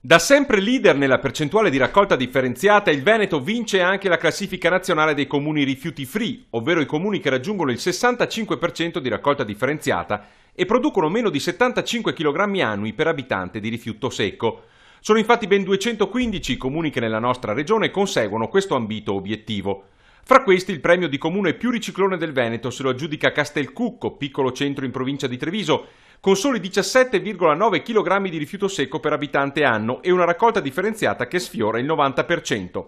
Da sempre leader nella percentuale di raccolta differenziata, il Veneto vince anche la classifica nazionale dei comuni rifiuti free, ovvero i comuni che raggiungono il 65% di raccolta differenziata e producono meno di 75 kg annui per abitante di rifiuto secco. Sono infatti ben 215 i comuni che nella nostra regione conseguono questo ambito obiettivo. Fra questi il premio di comune più riciclone del Veneto se lo aggiudica Castelcucco, piccolo centro in provincia di Treviso, con soli 17,9 kg di rifiuto secco per abitante anno e una raccolta differenziata che sfiora il 90%.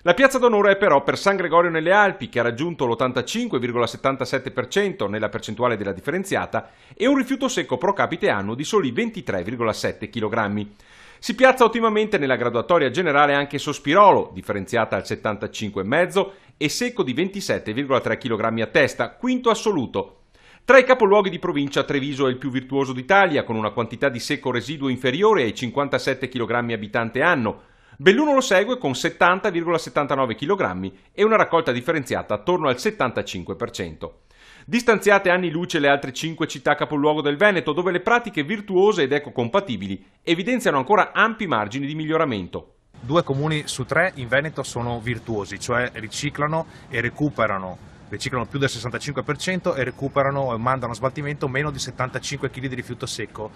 La piazza d'onore è però per San Gregorio nelle Alpi, che ha raggiunto l'85,77% nella percentuale della differenziata e un rifiuto secco pro capite annuo di soli 23,7 kg. Si piazza ottimamente nella graduatoria generale anche Sospirolo, differenziata al 75,5 e secco di 27,3 kg a testa, quinto assoluto. Tra i capoluoghi di provincia Treviso è il più virtuoso d'Italia, con una quantità di secco residuo inferiore ai 57 kg abitante anno. Belluno lo segue con 70,79 kg e una raccolta differenziata attorno al 75%. Distanziate anni luce le altre 5 città capoluogo del Veneto, dove le pratiche virtuose ed ecocompatibili evidenziano ancora ampi margini di miglioramento. 2 comuni su 3 in Veneto sono virtuosi, cioè riciclano più del 65% e recuperano e mandano a smaltimento meno di 75 kg di rifiuto secco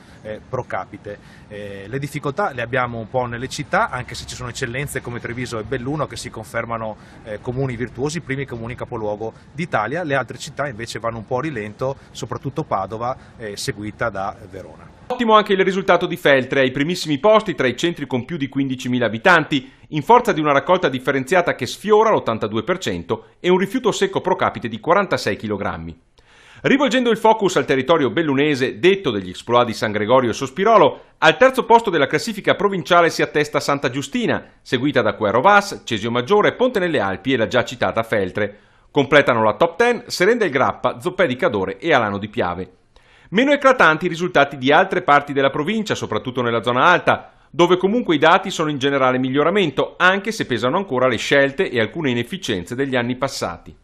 pro capite. Le difficoltà le abbiamo un po' nelle città, anche se ci sono eccellenze come Treviso e Belluno che si confermano comuni virtuosi, primi comuni capoluogo d'Italia. Le altre città invece vanno un po' a rilento, soprattutto Padova, seguita da Verona. Ottimo anche il risultato di Feltre, ai primissimi posti tra i centri con più di 15.000 abitanti, in forza di una raccolta differenziata che sfiora l'82% e un rifiuto secco pro capite di 46 kg. Rivolgendo il focus al territorio bellunese, detto degli exploit di San Gregorio e Sospirolo, al terzo posto della classifica provinciale si attesta Santa Giustina, seguita da Quero Vas, Cesio Maggiore, Ponte nelle Alpi e la già citata Feltre. Completano la top 10 Serenda del Grappa, Zoppè di Cadore e Alano di Piave. Meno eclatanti i risultati di altre parti della provincia, soprattutto nella zona alta, dove comunque i dati sono in generale miglioramento, anche se pesano ancora le scelte e alcune inefficienze degli anni passati.